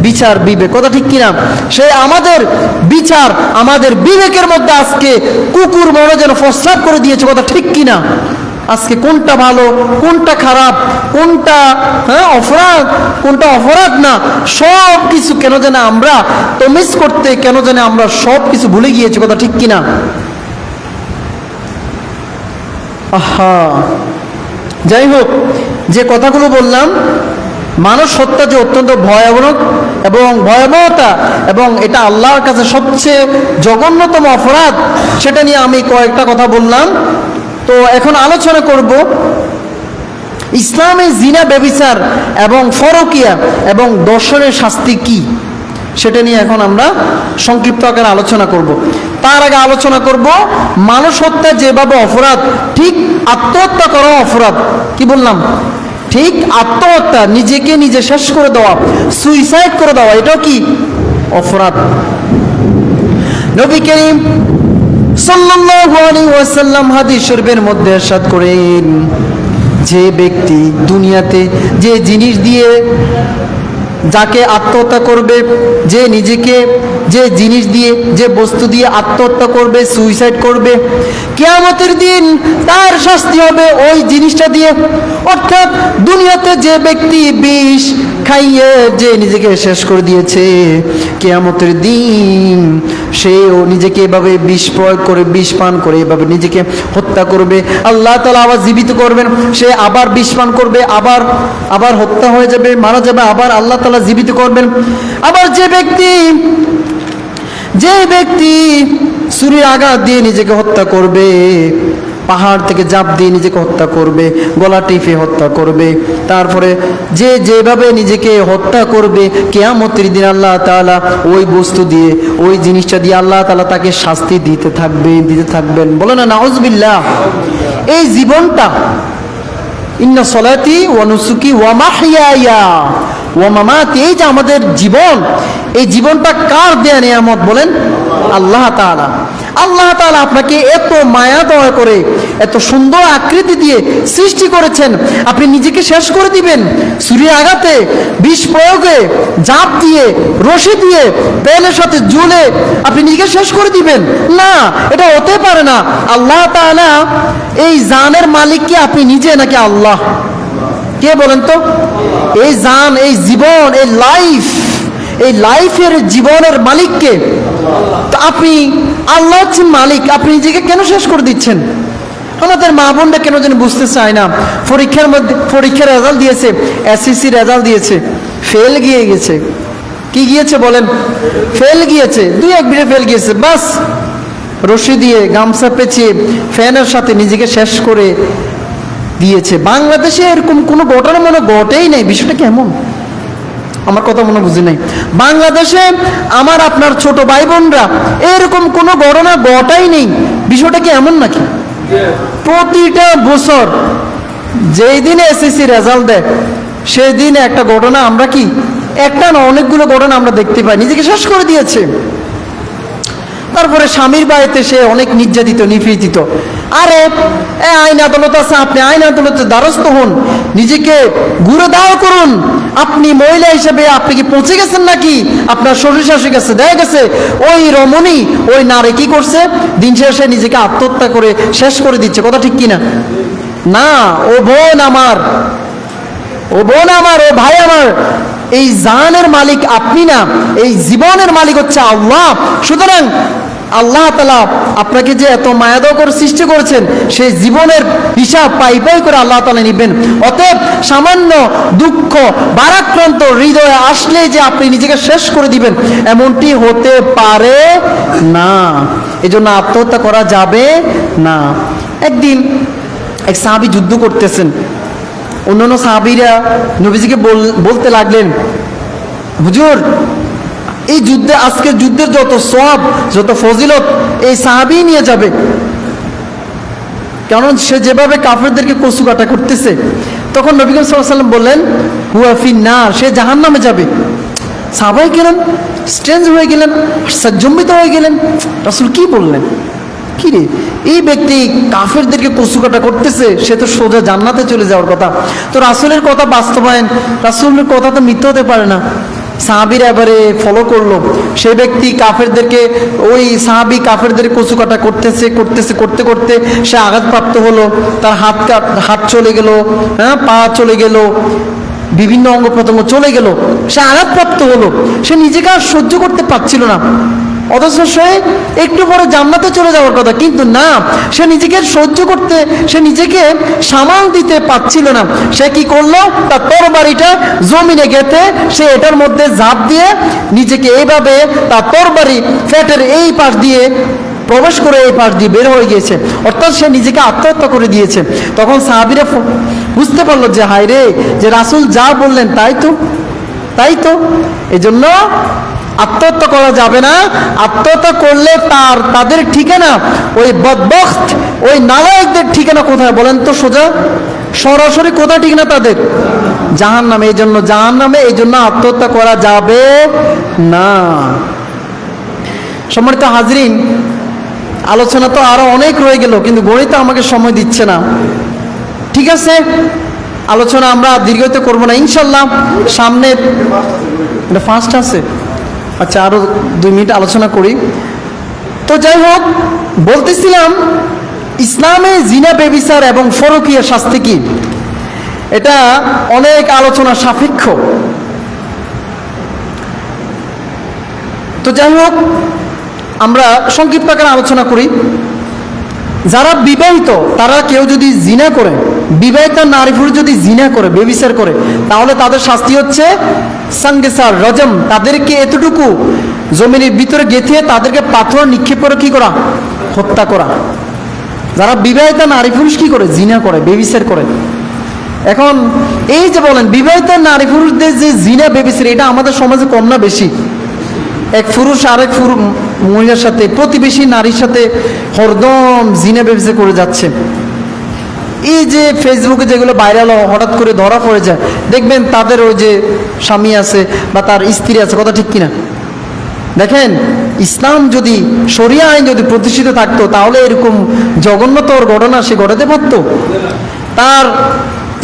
বিচার বিবেক। কথা ঠিক কিনা? সে আমাদের বিচার, আমাদের বিবেকের মধ্যে আজকে কুকুর মনে যেন প্রস্রাব করে দিয়েছে। কথা ঠিক কিনা? আজকে কোনটা ভালো, কোনটা খারাপ, কোনটা অপরাধ, কোনটা অপরাধ না, সব কিছু কেন যেন আমরা তমিজ করতে, কেন যেন আমরা সব কিছু ভুলে গিয়েছি। কথা ঠিক কিনা? আহা, যাই হোক, যে কথাগুলো বললাম, মানুষ হত্যা যে অত্যন্ত ভয়াবহ এবং ভয়াবহতা, এবং এটা আল্লাহর কাছে সবচেয়ে জঘন্যতম অপরাধ, সেটা নিয়ে আমি কয়েকটা কথা বললাম। তো এখন আলোচনা করব ইসলামে জিনা, ব্যভিচার এবং ফরকিয়া এবং দর্শনের শাস্তি কি, সেটা নিয়ে এখন আমরা সংক্ষিপ্ত আকারে আলোচনা করব। তার আগে আলোচনা করব মানুষ হত্যা যেভাবে অপরাধ, ঠিক আত্মহত্যা করা অপরাধ। কি বললাম? ঠিক আত্মহত্যা, নিজেকে নিজে শেষ করে দেওয়া, সুইসাইড করে দেওয়া, এটাও কি অপরাধ। নবী করিম সাল্লাল্লাহু আলাইহি ওয়াসাল্লাম হাদিস শরীফের মধ্যে ইরশাদ করেন, যে ব্যক্তি দুনিয়াতে যে জিনিস দিয়ে যাকে আত্মহত্যা করবে, যে নিজেকে যে জিনিস দিয়ে, যে বস্তু দিয়ে আত্মহত্যা করবে, সুইসাইড করবে, কিয়ামতের দিন তার শাস্তি হবে ওই জিনিসটা দিয়ে। অর্থাৎ দুনিয়াতে যে ব্যক্তি বিষ খাইয়ে যে নিজেকে শেষ করে দিয়েছে, কিয়ামতের দিন সেও নিজেকে এভাবে বিষ প্রয়োগ করে, বিষ পান করে এভাবে নিজেকে হত্যা করবে। আল্লাহ তাআলা আবার জীবিত করবেন, সে আবার বিষ পান করবে, আবার হত্যা হয়ে যাবে, মারা যাবে, আবার আল্লাহ তাআলা জীবিত করবেন। আবার যে ব্যক্তি ছুরির আঘাত দিয়ে নিজেকে হত্যা করবে, পাহাড় থেকে ঝাঁপ দিয়ে নিজেকে হত্যা করবে, গলা টিপে হত্যা করবে, তারপরে যে যেভাবে নিজেকে হত্যা করবে, কিয়ামতের দিন আল্লাহ তাআলা ওই বস্তু দিয়ে, ওই জিনিসটা দিয়ে আল্লাহ তাআলা তাকে শাস্তি দিতে থাকবেন। বলে না নাউজুবিল্লাহ। এই জীবনটা, ইন্না সলাতি ওয়া নুসুকি ওয়া মাহইয়ায়া ওয়া মামাতি, এই যে আমাদের জীবন, এই জীবনটা কার দেয়া নিয়ামত বলেন? আল্লাহ তাআলা। আল্লাহ তাআলা আপনাকে এত মায়া দয়া করে, এত সুন্দর আকৃতি দিয়ে সৃষ্টি করেছেন, আপনি নিজেকে শেষ করে দিবেন ছুরির আঘাতে, বিষ প্রয়োগে, জাপ দিয়ে, রশি দিয়ে, বেলের সাথে ঝুলে আপনি নিজেকে শেষ করে দিবেন? না, এটা হতে পারে না। আল্লাহ তাআলা, এই জানের মালিক কি আপনি নিজে নাকি আল্লাহ? কে বলেন তো? এই জান, এই জীবন, এই লাইফের জীবনের মালিককে। তো আপনি, আল্লাহ হচ্ছেন মালিক, আপনি নিজেকে কেন শেষ করে দিচ্ছেন? আমাদের মা বোনরা কেন যেন বুঝতে চায় না। পরীক্ষার রেজাল্ট দিয়েছে, এসএসসি রেজাল্ট দিয়েছে, ফেল গিয়ে গেছে। কি গিয়েছে বলেন? ফেল গিয়েছে, 2-1 বিটে ফেল গিয়েছে, বাস রশি দিয়ে গামছা পেঁচিয়ে ফ্যানের সাথে নিজেকে শেষ করে দিয়েছে। বাংলাদেশে এরকম কোনো ঘটনা মনে ঘটেই নেই। বিষয়টা কেমন? আমার কথা মনে বুঝি নাই। বাংলাদেশে আমার আপনার ছোট ভাই বোনরা এরকম কোনো ঘটনা ঘটাই নেই। বিষয়টা কি এমন নাকি? প্রতিটা বছর যেই দিনে এসএসসি রেজাল্ট দেয় সেই দিনে একটা ঘটনা, আমরা কি একটা না অনেকগুলো ঘটনা আমরা দেখতে পাই, নিজেকে শেষ করে দিয়েছে। তারপরে স্বামীর বাড়িতে সে অনেক নির্যাতিত, নিপীড়িত। আরে আইন আদালত আছে, আপনি আইন আদালতের দ্বারস্থ হন, নিজেকে ঘুরে দাও করুন। আপনি মহিলা হিসেবে আপনি কি পৌঁছে গেছেন নাকি আপনার শ্বশুর শাশুড়ির কাছে? দেখা গেছে ওই রমণী, ওই নারী কি করছে, দিন শেষে নিজেকে আত্মহত্যা করে শেষ করে দিচ্ছে। কথা ঠিক কিনা? না, ও বোন আমার, ও বোন আমার, ও ভাই আমার, এই জানের মালিক আপনি না, এই জীবনের মালিক হচ্ছে আল্লাহ। সুতরাং আল্লাহ তাআলা আপনাকে যে এত মায়াদা করে সৃষ্টি করেছেন, সেই জীবনের হিসাব পাই পাই করে আল্লাহ তাআলা নিবেন। অতএব সামান্য দুঃখ ভারাক্রান্ত হৃদয়ে আসলে যে আপনি নিজেকে শেষ করে দিবেন, এমনটি হতে পারে না। এজন্য আত্মহত্যা করা যাবে না। একদিন এক সাহাবী যুদ্ধ করতেছেন, অন্যান্য সাহাবীরা নবীজিকে বলতে লাগলেন, হুজুর এই যুদ্ধে, আজকের যুদ্ধের যত সওয়াব, যত ফজিলত এই সাহাবী নিয়ে যাবে, কারণ সে যেভাবে কাফেরদেরকে কচু কাটা করতেছে। তখন নবী করিম সাল্লাল্লাহু আলাইহি ওয়াসাল্লাম বললেন, হুয়া ফিন্নার, সে জাহান্নামে যাবে। সাহাবাই গেলেন, স্ট্রেঞ্জ হয়ে গেলেন, আশ্চর্যজনিত হয়ে গেলেন, রাসূল কি বললেন? কি রে, এই ব্যক্তি কাফেরদেরকে কচু কাটা করতেছে, সে তো সোজা জান্নাতে চলে যাওয়ার কথা। তো রাসূলের কথা বাস্তবায়ন, রাসূলের কথা তো মিথ্যা হতে পারে না। সাহাবীরা এবারে ফলো করলো, সে ব্যক্তি কাফেরদেরকে, ওই সাহাবী কাফেরদের কচু কাটা করতে করতে সে আঘাতপ্রাপ্ত হলো, তার হাত চলে গেল, হ্যাঁ, পা চলে গেল, বিভিন্ন অঙ্গ প্রত্যঙ্গ চলে গেল, সে আঘাতপ্রাপ্ত হলো, সে নিজেকে আর সহ্য করতে পারছিল না। অথচ সে একটু পরে জান্নাতে চলে যাওয়ার কথা, কিন্তু না, সে নিজেকে সহ্য করতে, সে নিজেকে সামাল দিতে পারছিল না। সে কি করলো, তার তরবারিটা জমিনে গেঁথে সে এটার মধ্যে ঝাঁপ দিয়ে নিজেকে এইভাবে তার তরবারি পেটের এই পাশ দিয়ে প্রবেশ করে এই পাশ দিয়ে বের হয়ে গিয়েছে, অর্থাৎ সে নিজেকে আত্মহত্যা করে দিয়েছে। তখন সাহাবীরা বুঝতে পারলো যে হায় রে, যে রাসূল যা বললেন তাই তো। এজন্য আত্মহত্যা করা যাবে না। আত্মহত্যা করলে তাদের ঠিকানা, ওই বদবখত, ওই নালায়েকদের ঠিকানা কোথায় বলেন তো? সোজা সরাসরি কোথায় ঠিকানা তাদের? জাহান্নামে। এই জন্য জাহান্নামে, এই জন্য আত্মহত্যা করা যাবে না। সম্মানিত হাজরিন, আলোচনা তো আরো অনেক রয়ে গেল, কিন্তু গণিত আমাকে সময় দিচ্ছে না। ঠিক আছে, আলোচনা আমরা দীর্ঘায়িত করবো না ইনশাল্লাহ। সামনে ফার্স্ট আছে, আচ্ছা, আরো 2 মিনিট আলোচনা করি। তো যাই হোক, বলতেছিলাম ইসলামে জিনা, ব্যভিচার এবং ফরকিয়া শাস্তি কি, এটা অনেক আলোচনা সাপেক্ষ। তো যাই হোক, আমরা সংক্ষিপ্ত আকারে আলোচনা করি। যারা বিবাহিত, তারা কেউ যদি জিনা করে, বিবাহিত নারী পুরুষ যদি জিনা করে, ব্যভিচার করে, তাহলে তাদের শাস্তি হচ্ছে সাংগেসার, রজম। তাদেরকে এতটুকু জমিনের ভিতরে গেঁথে তাদেরকে পাথর নিক্ষেপ করে কি করা, হত্যা করা। যারা বিবাহিত নারী পুরুষ কি করে, জিনা করে, ব্যভিচার করে। এখন এই যে বলেন, বিবাহিত নারী পুরুষদের যে জিনা ব্যভিচার, এটা আমাদের সমাজে কম না বেশি? এক পুরুষ আরেক মহিলার সাথে, প্রতিবেশী নারীর সাথে হরদম জিনা ব্যভিচার করে যাচ্ছে। এই যে ফেসবুকে যেগুলো ভাইরাল হঠাৎ করে ধরা পড়ে যায়, দেখবেন তাদের ওই যে স্বামী আছে বা তার স্ত্রী আছে। কথা ঠিক কিনা? দেখেন, ইসলাম যদি, শরিয়া আইন যদি প্রতিষ্ঠিত থাকতো, তাহলে এরকম জঘন্যতর ঘটনা সে ঘটাতে পারতো? তার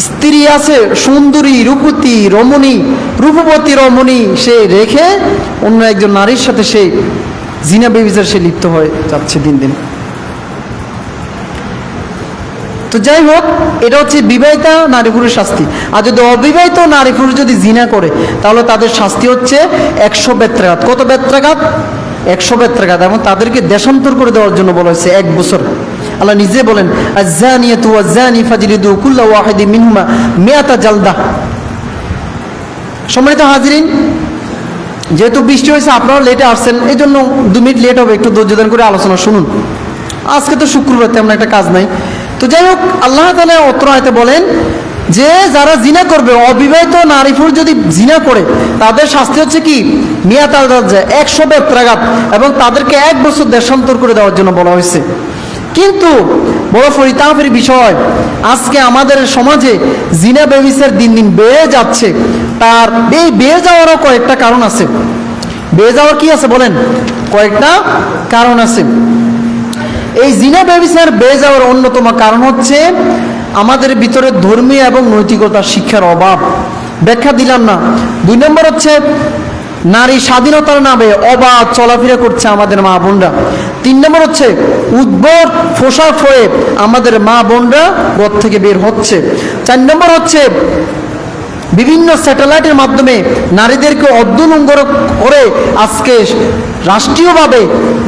স্ত্রী আছে সুন্দরী, রূপবতী রমণী, সে রেখে অন্য একজন নারীর সাথে সে জিনা ব্যভিচার সে লিপ্ত হয়ে যাচ্ছে দিন দিন। তো যাই হোক, এটা হচ্ছে বিবাহিতা নারী পুরুষ শাস্তি। আর যদি অবিবাহিত নারী পুরুষ যদি জিনা করে, তাহলে তাদের শাস্তি হচ্ছে 100 বেত্রাঘাত। কত বেত্রাঘাত? 100 বেত্রাঘাত। এবং তাদেরকে দেশান্তর করে দেওয়ার জন্য বলা হয়েছে 1 বছর। আল্লাহ নিজে বলেন, আয-যানিয়াতু ওয়াজ-যানি ফাজলিদু কুল্লা ওয়াহিদিন মিনহুমা মিআতা জালদা। সম্মানিত হাজিরিন, যেহেতু বৃষ্টি হয়েছে, আপনারা লেটে আসছেন, এই জন্য 2 মিনিট লেট হবে, একটু ধৈর্য ধারণ করে আলোচনা শুনুন। আজকে তো শুক্রবার, তেমন একটা কাজ নাই। তো যাই হোক, আল্লাহ তাআলা অত্র আয়াতে বলেন যে যারা জিনা করবে, অবিবাহিত নারী পুরুষ যদি জিনা করে, তাদের শাস্তি হচ্ছে কি? মিয়াতাল জালদা, 100 বেত্রাঘাত, এবং তাদেরকে 1 বছর দেশান্তর করে দেওয়ার জন্য বলা হয়েছে। কিন্তু বড় পরিতাপের বিষয়, আজকে আমাদের সমাজে জিনা ব্যভিচার দিন দিন বেড়ে যাচ্ছে। তার এই বেড়ে যাওয়ারও কয়েকটা কারণ আছে। বেড়ে যাওয়ার কি আছে বলেন? কয়েকটা কারণ আছে। এই জিনা ব্যভিচার বেড়ে যাওয়ার অন্যতম কারণ হচ্ছে আমাদের ভিতরে ধর্মীয় এবং নৈতিকতার শিক্ষার অভাব। ব্যাখ্যা দিলাম না। 2 নম্বর হচ্ছে নারী স্বাধীনতার নামে অবাধ চলাফেরা করছে আমাদের মা বোনরা। 3 নম্বর হচ্ছে উদ্ভট পোশাক হয়ে আমাদের মা বোনরা ঘর থেকে বের হচ্ছে। 4 নম্বর হচ্ছে বিভিন্ন স্যাটেলাইটের মাধ্যমে নারীদেরকে অর্ধনগ্ন করে আজকে রাষ্ট্রীয়ভাবে,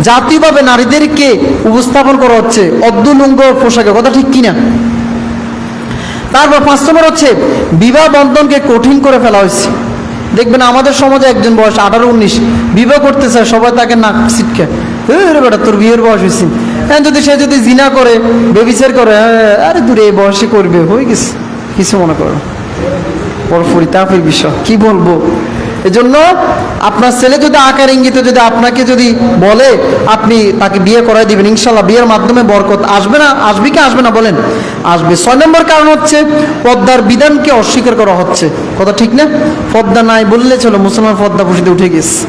জাতীয়ভাবে নারীদেরকে উপস্থাপন করা হচ্ছে অর্ধনগ্ন পোশাকে। কথা ঠিক কিনা? তারপর 5 নম্বর হচ্ছে বিবাহ বন্ধনকে কঠিন করে ফেলা হয়েছে। দেখবেন আমাদের সমাজে একজন বয়স 18-19 বিবাহ করতে চায়, সবাই তাকে নাক ছিটকে, রে বেটা তোর বিয়ের বয়স হয়েছে। হ্যাঁ, সে যদি জিনা করে, বেবিচার করে, আরে দূরে এই বয়সে করবে, হয়ে গেছে, কিছু মনে করো। বড় পরিতাপের বিষয়, কি বলবো। এজন্য আপনার ছেলে যদি আকার ইঙ্গিতে যদি আপনাকে যদি বলে, আপনি তাকে বিয়ে করাই দিবেন, ইনশাল্লাহ বিয়ের মাধ্যমে বরকত আসবে না? আসবে কি আসবে না বলেন? আসবে। 6 নম্বর কারণ হচ্ছে পর্দার বিধানকে অস্বীকার করা হচ্ছে। কথা ঠিক না? পর্দা নাই বললে চলো, মুসলমান পর্দা পুষিতে উঠে গেছে।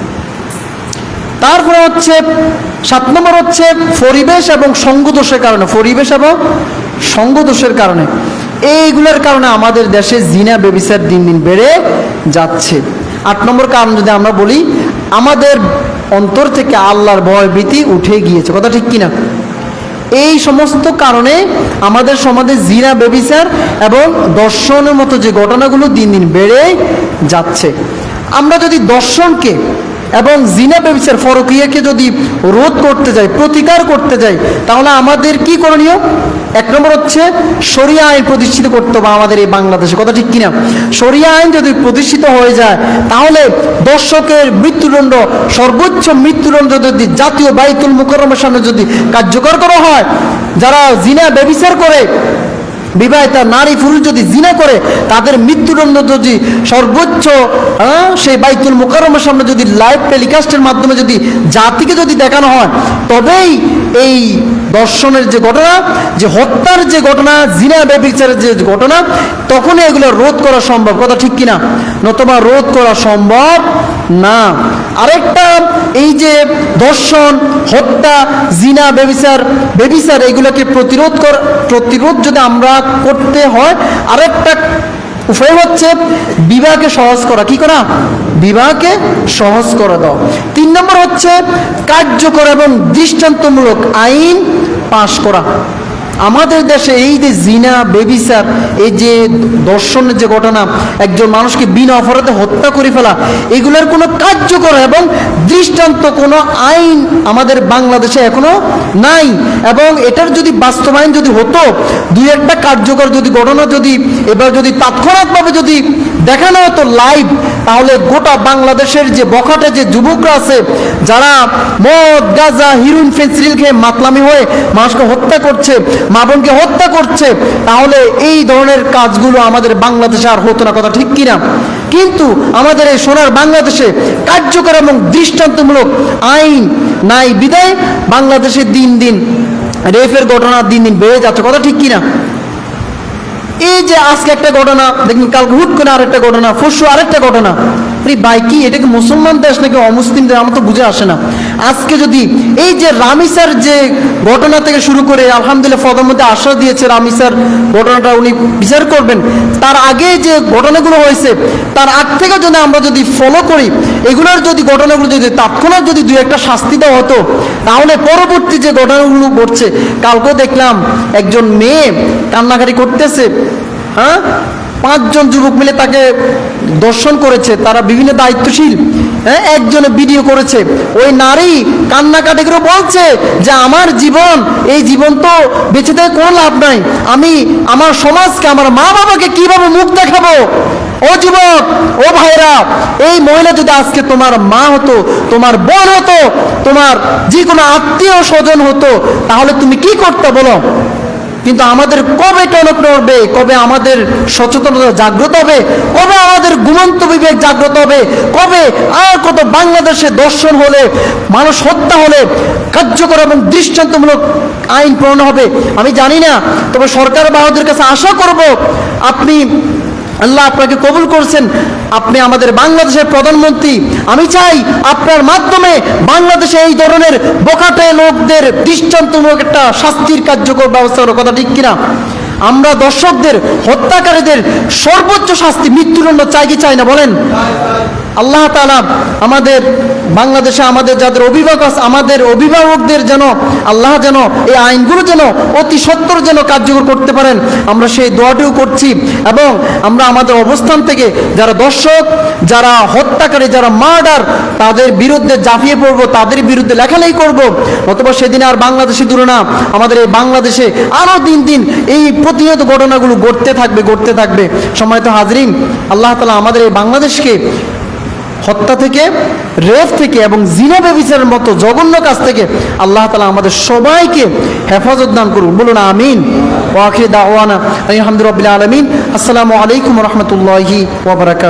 তারপরে হচ্ছে 7 নম্বর হচ্ছে পরিবেশ এবং সঙ্গদোষের কারণে। পরিবেশ এবং সঙ্গদোষের কারণে, এইগুলোর কারণে আমাদের দেশে জিনা ব্যভিচার দিন দিন বেড়ে যাচ্ছে। 8 নম্বর কারণ যদি আমরা বলি, আমাদের অন্তর থেকে আল্লাহর ভয় ভীতি উঠে গিয়েছে। কথা ঠিক কিনা? এই সমস্ত কারণে আমাদের সমাজে জিনা ব্যভিচার এবং দর্শনের মতো যে ঘটনাগুলো দিন দিন বেড়ে যাচ্ছে। আমরা যদি দর্শনকে এবং জিনা ব্যভিচার ফরকিয়াকে যদি রোধ করতে যাই, প্রতিকার করতে যাই, তাহলে আমাদের কি করণীয়? 1 নম্বর হচ্ছে শরিয়া আইন প্রতিষ্ঠিত করতে হবে আমাদের এই বাংলাদেশে। কথা ঠিক কিনা? শরিয়া আইন যদি প্রতিষ্ঠিত হয়ে যায়, তাহলে দর্শকের মৃত্যুদণ্ড, সর্বোচ্চ মৃত্যুদণ্ড যদি জাতীয় বাইতুল মুকাররমের সামনে যদি কার্যকর করা হয়, যারা জিনা ব্যভিচার করে, বিবাহিতা নারী পুরুষ যদি জিনা করে, তাদের মৃত্যুদণ্ড যদি সর্বোচ্চ সেই বাইতুল মুকাররমের সামনে যদি লাইভ টেলিকাস্টের মাধ্যমে যদি জাতিকে যদি দেখানো হয়, তবেই এই দর্শনের যে ঘটনা, যে হত্যার যে ঘটনা, জিনা ব্যভিচারের যে ঘটনা, তখনই এগুলো রোধ করা সম্ভব। কথা ঠিক কিনা? নতুবা রোধ করা সম্ভব না। আরেকটা, এই যে দর্শন, হত্যা, জিনা, ব্যভিচার এগুলোকে প্রতিরোধ যদি আমরা করতে হয়, আরেকটা উপায় হচ্ছে বিবাহকে সহজ করা। কি করা? বিবাহকে সহজ করে দাও। 3 নম্বর হচ্ছে কার্যকর এবং দৃষ্টান্তমূলক আইন পাশ করা। আমাদের দেশে এই যে জিনা, ব্যভিচার, এই যে দর্শনের যে ঘটনা, একজন মানুষকে বিনা অপরাধে হত্যা করে ফেলা, এগুলোর কোনো কার্যকর এবং দৃষ্টান্ত কোনো আইন আমাদের বাংলাদেশে এখনো নাই। এবং এটার যদি বাস্তবায়ন যদি হতো, 2-1টা কার্যকর যদি ঘটনা যদি এবার যদি তাৎক্ষণিকভাবে যদি দেখানো হতো লাইভ, তাহলে গোটা বাংলাদেশের যে বখাটে যে যুবকরা আছে, যারা মদ, গাঁজা, হিরোইন, ফেন্সিডিল খেয়ে মাতলামি হয়ে মানুষকে হত্যা করছে, মা বোনকে হত্যা করছে, তাহলে এই ধরনের কাজগুলো আমাদের বাংলাদেশে আর হতো না। কথা ঠিক কিনা? কিন্তু আমাদের এই সোনার বাংলাদেশে কার্যকর এবং দৃষ্টান্তমূলক আইন নাই বিদায় বাংলাদেশে দিন দিন রেপের ঘটনা দিন দিন বেড়ে যাচ্ছে। কথা ঠিক কিনা? এই যে আজকে একটা ঘটনা দেখুন, কালকে হুট করে আরেকটা ঘটনা, পরশু আরেকটা ঘটনা। ভাই কি এটা কি মুসলমান দেশ নাকি অমুসলিম দেশ? আমার তো বুঝে আসে না। আজকে যদি এই যে রামিসার যে ঘটনা থেকে শুরু করে আলহামদুলিল্লাহ প্রধানমন্ত্রী আশ্বাস দিয়েছে রামিসার ঘটনাটা উনি বিচার করবেন, তার আগে যে ঘটনাগুলো হয়েছে তার আগ থেকে যদি আমরা যদি ফলো করি, এগুলোর যদি ঘটনাগুলো যদি তৎক্ষণাৎ যদি দুই একটা শাস্তি দেওয়া হতো, তাহলে পরবর্তী যে ঘটনাগুলো ঘটছে, কালকেও দেখলাম একজন মেয়ে কান্নাকাটি করতেছে, হ্যাঁ 5 জন যুবক মিলে তাকে দর্শন করেছে, তারা বিভিন্ন দায়িত্বশীল, হ্যাঁ একজনে ভিডিও করেছে, ওই নারী কান্নাকাটি করে বলছে যে আমার জীবন, এই জীবন তো বেঁচে থেকে কোনো লাভ নাই, আমি আমার সমাজকে, আমার মা বাবাকে কিভাবে মুখ দেখাবো। ও যুবক, ও ভাইরা, এই মহিলা যদি আজকে তোমার মা হতো, তোমার বোন হতো, তোমার যে কোনো আত্মীয় স্বজন হতো, তাহলে তুমি কি করতে বলো? কিন্তু আমাদের কবে টনক নড়বে, কবে আমাদের সচেতনতা জাগ্রত হবে, কবে আমাদের ঘুমন্ত বিবেক জাগ্রত হবে, কবে আর কত বাংলাদেশে দর্শন হলে, মানুষ হত্যা হলে কার্যকর এবং দৃষ্টান্তমূলক আইন প্রণয়ন হবে আমি জানি না। তবে সরকার বাহাদুরের কাছে আশা করব, আপনি, আল্লাহ আপনাকে কবুল করছেন, আপনি আমাদের বাংলাদেশের প্রধানমন্ত্রী, আমি চাই আপনার মাধ্যমে বাংলাদেশে এই ধরনের বোকাটে লোকদের দৃষ্টান্তমূলক একটা শাস্তির কার্যকর ব্যবস্থা করার কথা, ঠিক কিনা? আমরা দর্শকদের, হত্যাকারীদের সর্বোচ্চ শাস্তি, মৃত্যুদণ্ড চাই কি চাই না বলেন? আল্লাহ তাআলা আমাদের বাংলাদেশে আমাদের যাদের অভিভাবক আছে, আমাদের অভিভাবকদের যেন আল্লাহ যেন এই আইনগুলো যেন অতি সত্বর যেন কার্যকর করতে পারেন, আমরা সেই দোয়াটিও করছি। এবং আমরা আমাদের অবস্থান থেকে যারা দর্শক, যারা হত্যাকারী, যারা মার্ডার, তাদের বিরুদ্ধে ঝাঁপিয়ে পড়বো, তাদের বিরুদ্ধে লেখালেখি করব। অথবা সেদিন আর বাংলাদেশে দূরে না, আমাদের এই বাংলাদেশে আরও দিন দিন এই প্রতিনিয়ত ঘটনাগুলো ঘটতে থাকবে। সম্মানিত হাজরিন, আল্লাহ তাআলা আমাদের এই বাংলাদেশকে হত্যা থেকে, রেপ থেকে এবং জিনা ব্যভিচারের মতো জঘন্য কাজ থেকে আল্লাহ তাআলা আমাদের সবাইকে হেফাজত দান করুন, বলুন আমিন। ওয়া আখিরু দাওয়ানা আলহামদুলিল্লাহি রাব্বিল আলামিন। আসসালামু আলাইকুম ওয়া রাহমাতুল্লাহি ওয়া বারাকাতুহু।